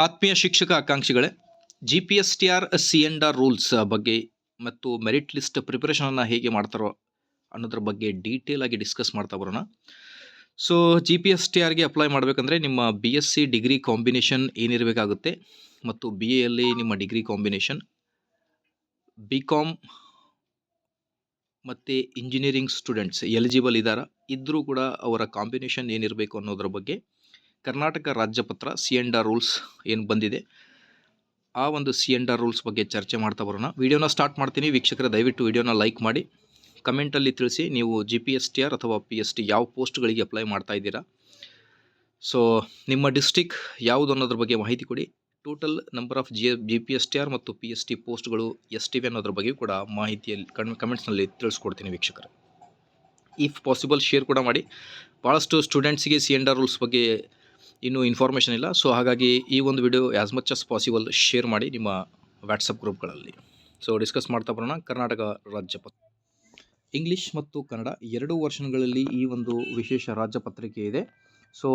ಆತ್ಮೀಯ ಶಿಕ್ಷಕ ಆಕಾಂಕ್ಷಿಗಳೇ, GPSTR C&R rules ಬಗ್ಗೆ ಮತ್ತು ಮೆರಿಟ್ ಲಿಸ್ಟ್ ಪ್ರಿಪರೇಷನನ್ನು ಹೇಗೆ ಮಾಡ್ತಾರೋ ಅನ್ನೋದ್ರ ಬಗ್ಗೆ ಡೀಟೇಲ್ ಆಗಿ ಡಿಸ್ಕಸ್ ಮಾಡ್ತಾ ಬರೋಣ. ಸೊ GPSTRಗೆ ಅಪ್ಲೈ ಮಾಡಬೇಕಂದ್ರೆ ನಿಮ್ಮ BSc ಡಿಗ್ರಿ ಕಾಂಬಿನೇಷನ್ ಏನಿರಬೇಕಾಗುತ್ತೆ ಮತ್ತು BA ಅಲ್ಲಿ ನಿಮ್ಮ ಡಿಗ್ರಿ ಕಾಂಬಿನೇಷನ್, BCom ಮತ್ತು ಇಂಜಿನಿಯರಿಂಗ್ ಸ್ಟೂಡೆಂಟ್ಸ್ ಎಲಿಜಿಬಲ್ ಇದ್ದರೂ ಕೂಡ ಅವರ ಕಾಂಬಿನೇಷನ್ ಏನಿರಬೇಕು ಅನ್ನೋದ್ರ ಬಗ್ಗೆ ಕರ್ನಾಟಕ ರಾಜ್ಯಪತ್ರ C&R ರೂಲ್ಸ್ ಏನು ಬಂದಿದೆ ಆ ಒಂದು C&R ರೂಲ್ಸ್ ಬಗ್ಗೆ ಚರ್ಚೆ ಮಾಡ್ತಾ ಬರೋಣ. ವಿಡಿಯೋನ ಸ್ಟಾರ್ಟ್ ಮಾಡ್ತೀನಿ. ವೀಕ್ಷಕರ ದಯವಿಟ್ಟು ವಿಡಿಯೋನ ಲೈಕ್ ಮಾಡಿ, ಕಮೆಂಟಲ್ಲಿ ತಿಳಿಸಿ ನೀವು GPSTR ಅಥವಾ PST ಯಾವ ಪೋಸ್ಟ್ಗಳಿಗೆ ಅಪ್ಲೈ ಮಾಡ್ತಾ ಇದ್ದೀರಾ. ಸೊ ನಿಮ್ಮ ಡಿಸ್ಟಿಕ್ ಯಾವುದು ಅನ್ನೋದ್ರ ಬಗ್ಗೆ ಮಾಹಿತಿ ಕೊಡಿ. ಟೋಟಲ್ ನಂಬರ್ ಆಫ್ GPSTR ಮತ್ತು PST ಪೋಸ್ಟ್ಗಳು ಎಷ್ಟಿವೆ ಅನ್ನೋದ್ರ ಬಗ್ಗೆ ಕೂಡ ಮಾಹಿತಿಯಲ್ಲಿ ಕಮೆಂಟ್ಸ್ನಲ್ಲಿ ತಿಳಿಸ್ಕೊಡ್ತೀನಿ ವೀಕ್ಷಕರೇ. ಇಫ್ ಪಾಸಿಬಲ್ ಶೇರ್ ಕೂಡ ಮಾಡಿ. ಭಾಳಷ್ಟು ಸ್ಟೂಡೆಂಟ್ಸಿಗೆ C&R ರೂಲ್ಸ್ ಬಗ್ಗೆ ಇನ್ನೂ ಇನ್ಫಾರ್ಮೇಷನ್ ಇಲ್ಲ. ಸೊ ಹಾಗಾಗಿ ಈ ಒಂದು video as much as possible share ಮಾಡಿ ನಿಮ್ಮ ವಾಟ್ಸಪ್ ಗ್ರೂಪ್ಗಳಲ್ಲಿ. ಸೊ ಡಿಸ್ಕಸ್ ಮಾಡ್ತಾ ಬರೋಣ. ಕರ್ನಾಟಕ ರಾಜ್ಯಪತ್ರ ಇಂಗ್ಲೀಷ್ ಮತ್ತು ಕನ್ನಡ ಎರಡೂ ವರ್ಷನ್ಗಳಲ್ಲಿ ಈ ಒಂದು ವಿಶೇಷ ರಾಜ್ಯಪತ್ರಿಕೆ ಇದೆ. ಸೊ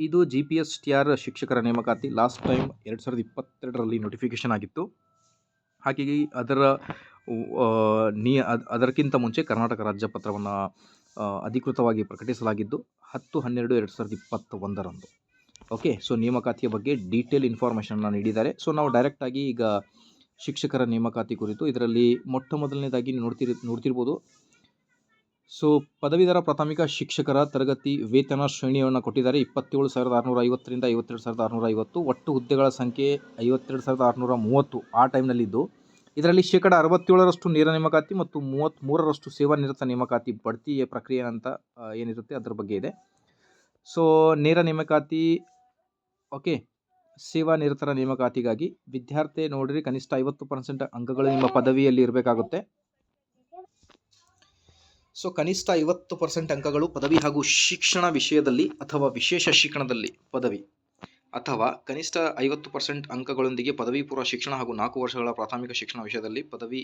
ಇದು GPSTR ಶಿಕ್ಷಕರ ನೇಮಕಾತಿ ಲಾಸ್ಟ್ ಟೈಮ್ 2022ರಲ್ಲಿ ನೋಟಿಫಿಕೇಷನ್ ಆಗಿತ್ತು. ಹಾಗಾಗಿ ಅದಕ್ಕಿಂತ ಮುಂಚೆ ಕರ್ನಾಟಕ ರಾಜ್ಯಪತ್ರವನ್ನು ಅಧಿಕೃತವಾಗಿ ಪ್ರಕಟಿಸಲಾಗಿದ್ದು 10/12/2021ರಂದು. ಓಕೆ, ಸೊ ನೇಮಕಾತಿಯ ಬಗ್ಗೆ ಡೀಟೇಲ್ ಇನ್ಫಾರ್ಮೇಷನ್ನ ನೀಡಿದ್ದಾರೆ. ಸೊ ನಾವು ಡೈರೆಕ್ಟಾಗಿ ಈಗ ಶಿಕ್ಷಕರ ನೇಮಕಾತಿ ಕುರಿತು ಇದರಲ್ಲಿ ಮೊಟ್ಟ ಮೊದಲನೇದಾಗಿ ನೋಡ್ತಿರ್ಬೋದು. ಸೊ ಪದವೀಧರ ಪ್ರಾಥಮಿಕ ಶಿಕ್ಷಕರ ತರಗತಿ ವೇತನ ಶ್ರೇಣಿಯನ್ನು ಕೊಟ್ಟಿದ್ದಾರೆ. 27,650ರಿಂದ 52,650. ಒಟ್ಟು ಹುದ್ದೆಗಳ ಸಂಖ್ಯೆ 52,630 ಆ ಟೈಮ್ನಲ್ಲಿದ್ದು. ಇದರಲ್ಲಿ 67% ನೇರ ನೇಮಕಾತಿ ಮತ್ತು 33% ಸೇವಾನಿರತ ನೇಮಕಾತಿ ಬಡ್ತಿ ಪ್ರಕ್ರಿಯೆ ಅಂತ ಏನಿರುತ್ತೆ ಅದರ ಬಗ್ಗೆ ಇದೆ. ಸೊ ನೇರ ನೇಮಕಾತಿ ಓಕೆ, ಸೇವಾ ನಿರತರ ನೇಮಕಾತಿಗಾಗಿ ವಿದ್ಯಾರ್ಥಿ ನೋಡಿರಿ ಕನಿಷ್ಠ 50% ಅಂಕಗಳು ನಿಮ್ಮ ಪದವಿಯಲ್ಲಿ ಇರಬೇಕಾಗುತ್ತೆ. ಸೊ ಕನಿಷ್ಠ 50% ಅಂಕಗಳು ಪದವಿ ಹಾಗೂ ಶಿಕ್ಷಣ ವಿಷಯದಲ್ಲಿ ಅಥವಾ ವಿಶೇಷ ಶಿಕ್ಷಣದಲ್ಲಿ ಪದವಿ, ಅಥವಾ ಕನಿಷ್ಠ 50% ಅಂಕಗಳೊಂದಿಗೆ ಪದವಿ ಪೂರ್ವ ಶಿಕ್ಷಣ ಹಾಗೂ 4 ವರ್ಷಗಳ ಪ್ರಾಥಮಿಕ ಶಿಕ್ಷಣ ವಿಷಯದಲ್ಲಿ ಪದವಿ,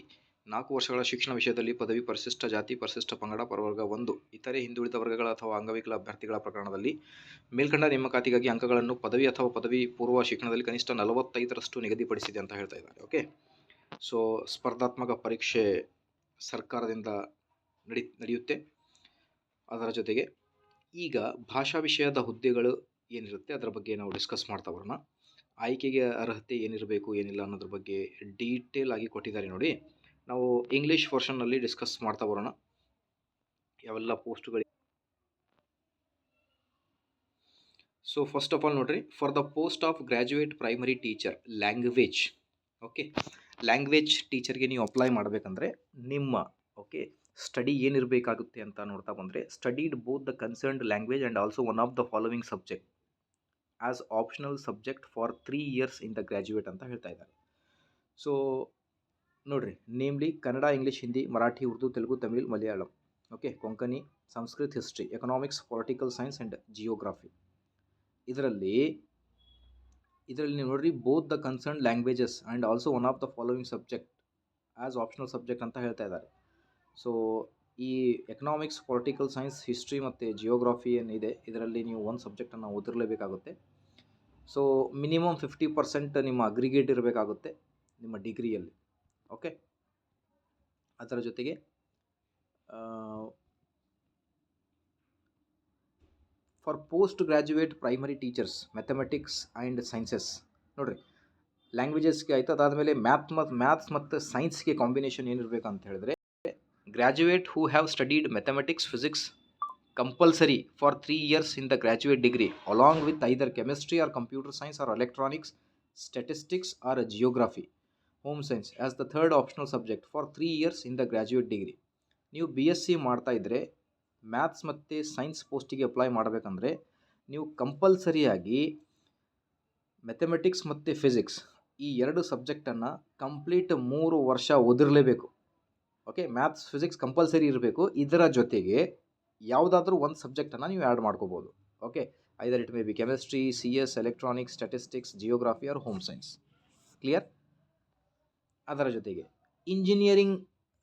4 ವರ್ಷಗಳ ಶಿಕ್ಷಣ ವಿಷಯದಲ್ಲಿ ಪದವಿ, ಪರಿಶಿಷ್ಟ ಜಾತಿ, ಪರಿಶಿಷ್ಟ ಪಂಗಡ, ಪ್ರವರ್ಗ 1, ಇತರೆ ಹಿಂದುಳಿದ ವರ್ಗಗಳ ಅಥವಾ ಅಂಗವಿಕಲ ಅಭ್ಯರ್ಥಿಗಳ ಪ್ರಕರಣದಲ್ಲಿ ಮೇಲ್ಕಂಡ ನೇಮಕಾತಿಗಾಗಿ ಅಂಕಗಳನ್ನು ಪದವಿ ಅಥವಾ ಪದವಿ ಪೂರ್ವ ಶಿಕ್ಷಣದಲ್ಲಿ ಕನಿಷ್ಠ 45ರಷ್ಟು ನಿಗದಿಪಡಿಸಿದೆ ಅಂತ ಹೇಳ್ತಾ ಇದ್ದಾರೆ. ಓಕೆ, ಸೊ ಸ್ಪರ್ಧಾತ್ಮಕ ಪರೀಕ್ಷೆ ಸರ್ಕಾರದಿಂದ ನಡೆಯುತ್ತೆ. ಅದರ ಜೊತೆಗೆ ಈಗ ಭಾಷಾ ವಿಷಯದ ಹುದ್ದೆಗಳು ಏನಿರುತ್ತೆ ಅದರ ಬಗ್ಗೆ ನಾವು ಡಿಸ್ಕಸ್ ಮಾಡ್ತಾ ಬರೋಣ. ಆಯ್ಕೆಗೆ ಅರ್ಹತೆ ಏನಿರಬೇಕು ಏನಿಲ್ಲ ಅನ್ನೋದ್ರ ಬಗ್ಗೆ ಡೀಟೇಲ್ ಆಗಿ ಕೊಟ್ಟಿದ್ದಾರೆ ನೋಡಿ. ನಾವು ಇಂಗ್ಲೀಷ್ ವರ್ಷನ್ನಲ್ಲಿ ಡಿಸ್ಕಸ್ ಮಾಡ್ತಾ ಬರೋಣ ಯಾವೆಲ್ಲ ಪೋಸ್ಟ್ಗಳು. ಸೊ ಫಸ್ಟ್ ಆಫ್ ಆಲ್ ನೋಡ್ರಿ, for the post of graduate primary teacher language. Okay, language ಟೀಚರ್ಗೆ ನೀವು ಅಪ್ಲೈ ಮಾಡಬೇಕಂದ್ರೆ ನಿಮ್ಮ ಸ್ಟಡಿ ಏನಿರಬೇಕಾಗುತ್ತೆ ಅಂತ ನೋಡ್ತಾ ಬಂದರೆ, studied both the concerned language and also one of the following subject as optional subject for 3 years in the graduate ಅಂತ ಹೇಳ್ತಾ ಇದ್ದಾರೆ. ಸೊ ನೋಡಿರಿ, namely Kannada, English, Hindi, Marathi, Urdu, Telugu, Tamil, Malayalam, okay, Konkani, Sanskrit, history, economics, political science and geography. ಇದರಲ್ಲಿ ನೀವು ನೋಡಿರಿ both the concern languages and also one of the following subject as optional subject ಅಂತ ಹೇಳ್ತಾ ಇದ್ದಾರೆ. ಸೊ ಈ ಎಕನಾಮಿಕ್ಸ್, ಪೊಲಿಟಿಕಲ್ ಸೈನ್ಸ್, ಹಿಸ್ಟ್ರಿ ಮತ್ತು ಜಿಯೋಗ್ರಫಿ ಏನಿದೆ ಇದರಲ್ಲಿ ನೀವು ಒಂದು ಸಬ್ಜೆಕ್ಟನ್ನು ಓದಿರಲೇಬೇಕಾಗುತ್ತೆ. ಸೊ ಮಿನಿಮಮ್ 50% ನಿಮ್ಮ ಅಗ್ರಿಗೇಟ್ ಇರಬೇಕಾಗುತ್ತೆ ನಿಮ್ಮ ಡಿಗ್ರಿಯಲ್ಲಿ. ಓಕೆ, ಅದರ ಜೊತೆಗೆ for post graduate primary teachers mathematics and sciences ನೋಡಿರಿ, ಲ್ಯಾಂಗ್ವೇಜಸ್ಗೆ ಆಯಿತು. ಅದಾದಮೇಲೆ ಮ್ಯಾಥ್ಸ್ ಮತ್ತು ಸೈನ್ಸ್ಗೆ ಕಾಂಬಿನೇಷನ್ ಏನಿರಬೇಕಂತ ಹೇಳಿದ್ರೆ, graduate who have studied mathematics, physics compulsory for 3 years in the graduate degree along with either chemistry or computer science or electronics, statistics or geography, home science as the third optional subject for 3 years in the graduate degree. ನೀವು BSc ಮಾಡ್ತಾ ಇದ್ದರೆ maths ಮತ್ತು science ಪೋಸ್ಟಿಗೆ apply ಮಾಡಬೇಕಂದ್ರೆ ನೀವು ಕಂಪಲ್ಸರಿಯಾಗಿ mathematics ಮತ್ತು physics ಈ 2 ಸಬ್ಜೆಕ್ಟನ್ನು complete 3 ವರ್ಷ ಓದಿರಲೇಬೇಕು. ಓಕೆ, ಮ್ಯಾಥ್ಸ್ ಫಿಸಿಕ್ಸ್ ಕಂಪಲ್ಸರಿ ಇರಬೇಕು. ಇದರ ಜೊತೆಗೆ ಯಾವುದಾದ್ರೂ ಒಂದು ಸಬ್ಜೆಕ್ಟನ್ನು ನೀವು ಆ್ಯಡ್ ಮಾಡ್ಕೋಬೋದು. Okay, either it may be chemistry, CS, electronics, statistics, geography or home science. Clear? ಅದರ ಜೊತೆಗೆ engineering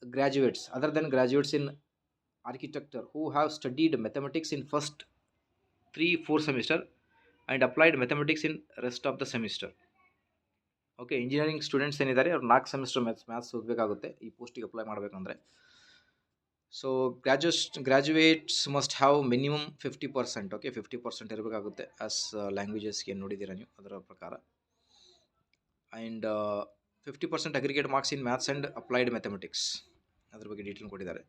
graduates other than graduates in architecture who have studied mathematics in first 3-4 semester and applied mathematics in rest of the semester. Okay, engineering students ಏನಿದ್ದಾರೆ ಅವ್ರು 4 semester maths ಓದಬೇಕಾಗುತ್ತೆ ಈ ಪೋಸ್ಟಿಗೆ apply ಮಾಡಬೇಕಂದ್ರೆ. So graduates must have minimum 50%. Okay, 50% ಇರಬೇಕಾಗುತ್ತೆ as ಲ್ಯಾಂಗ್ವೇಜಸ್ಗೆ ನೋಡಿದ್ದೀರಾ ನೀವು ಅದರ ಪ್ರಕಾರ. And 50% aggregate marks in maths and applied mathematics, ಅದ್ರ ಬಗ್ಗೆ ಡೀಟೇಲ್ ಕೊಟ್ಟಿದ್ದಾರೆ.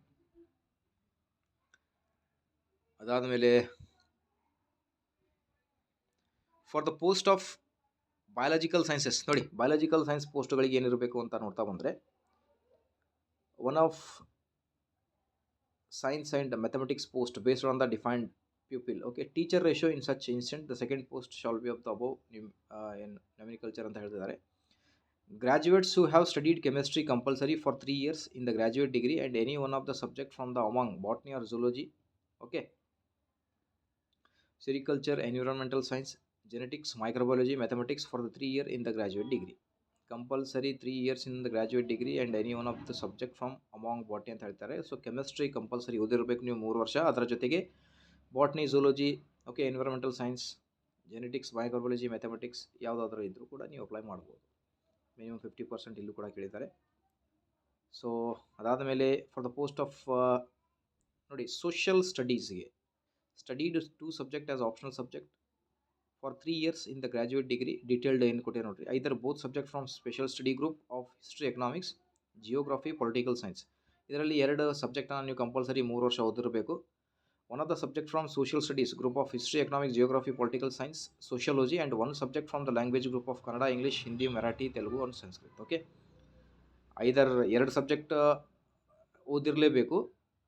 ಅದಾದಮೇಲೆ for the post of biological sciences, ನೋಡಿ ಬಯಾಲಜಿಕಲ್ ಸೈನ್ಸ್ ಪೋಸ್ಟ್ಗಳಿಗೆ ಏನಿರಬೇಕು ಅಂತ ನೋಡ್ತಾ ಬಂದರೆ, one of science and mathematics post based on the defined pupil. Okay, teacher ratio in such instant the second post shall be of the above in nomenclature ಅಂತ ಹೇಳ್ತಿದ್ದಾರೆ. Graduates who have studied chemistry compulsory for 3 years in the graduate degree and any one of the subject from the among botany or zoology, okay, sericulture, environmental science, genetics, microbiology, mathematics for the 3 year in the graduate degree. Compulsory 3 years in the graduate degree and any one of the subject from among botany ಅಂತ ಹೇಳ್ತಾರೆ. So chemistry compulsory ಓದಿರಬೇಕು ನೀವು 3 ವರ್ಷ. ಅದರ ಜೊತೆಗೆ botany, zoology, okay, environmental science, genetics, microbiology, mathematics ಯಾವುದಾದ್ರೂ ಇದ್ದರೂ ಕೂಡ ನೀವು ಅಪ್ಲೈ ಮಾಡ್ಬೋದು. ಮಿನಿಮಮ್ 50% ಇಲ್ಲೂ ಕೂಡ ಕೇಳಿದ್ದಾರೆ. ಸೊ ಅದಾದ ಮೇಲೆ ಫಾರ್ ದ ಪೋಸ್ಟ್ ಆಫ್ ನೋಡಿ ಸೋಷಿಯಲ್ ಸ್ಟಡೀಸ್ಗೆ studied 2 subject as optional subject for 3 years in the graduate degree, detailed ಏನು ಕೊಟ್ಟೆ ನೋಡ್ರಿ. either both subject from special study group of history, economics, geography, political science. ಇದರಲ್ಲಿ 2 ಸಬ್ಜೆಕ್ಟನ್ನು ನೀವು compulsory 3 ವರ್ಷ ಓದಿರಬೇಕು. One of the subject from social studies group of history, economics, geography, political science, sociology, and 1 subject from the language group of Kannada, English, Hindi, Marathi, Telugu and Sanskrit. Okay, either 2 subject ಓದಿರಲೇಬೇಕು,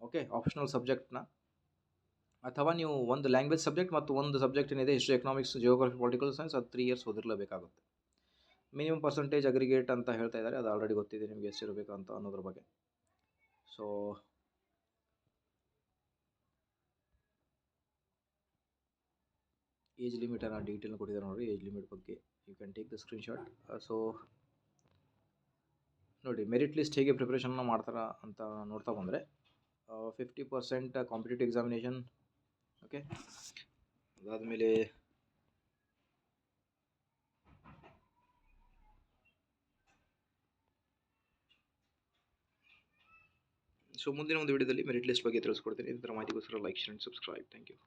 okay, optional ಸಬ್ಜೆಕ್ಟ್ನ, ಅಥವಾ ನೀವು ಒಂದು language subject ಮತ್ತು ಒಂದು subject ಏನಿದೆ history, economics, geography, political science, ಅದು 3 years ಓದಿರಲೇಬೇಕಾಗುತ್ತೆ. ಮಿನಿಮಮ್ ಪರ್ಸೆಂಟೇಜ್ ಅಗ್ರಿಗೇಟ್ ಅಂತ ಹೇಳ್ತಾ ಇದ್ದಾರೆ, ಅದು ಆಲ್ರೆಡಿ ಗೊತ್ತಿದೆ ನಿಮಗೆ ಎಷ್ಟಿರಬೇಕು ಅಂತ ಅನ್ನೋದ್ರ ಬಗ್ಗೆ. ಸೊ ಏಜ್ ಲಿಮಿಟನ್ನು ಡೀಟೇಲ್ನ ಕೊಟ್ಟಿದ್ದಾರೆ ನೋಡಿ. ಏಜ್ ಲಿಮಿಟ್ ಬಗ್ಗೆ you can take the screenshot. So ನೋಡಿ ಮೆರಿಟ್ ಲಿಸ್ಟ್ ಹೇಗೆ ಪ್ರಿಪ್ರೇಷನ್ನ ಮಾಡ್ತಾರ ಅಂತ ನೋಡ್ತಾ ಬಂದರೆ 50% ಕಾಂಪಿಟೇಟಿವ್ ಎಕ್ಸಾಮಿನೇಷನ್, ಓಕೆ, ಅದಾದಮೇಲೆ ಸೊ ಮುಂದಿನ ಒಂದು ವಿಡಿಯೋದಲ್ಲಿ ಮೆರಿಟ್ ಲಿಸ್ಟ್ ಬಗ್ಗೆ ತಿಳಿಸ್ಕೊಡ್ತೀನಿ. ಇದರ ಮಾಹಿತಿಗೋಸ್ಕರ like, share and subscribe. Thank you.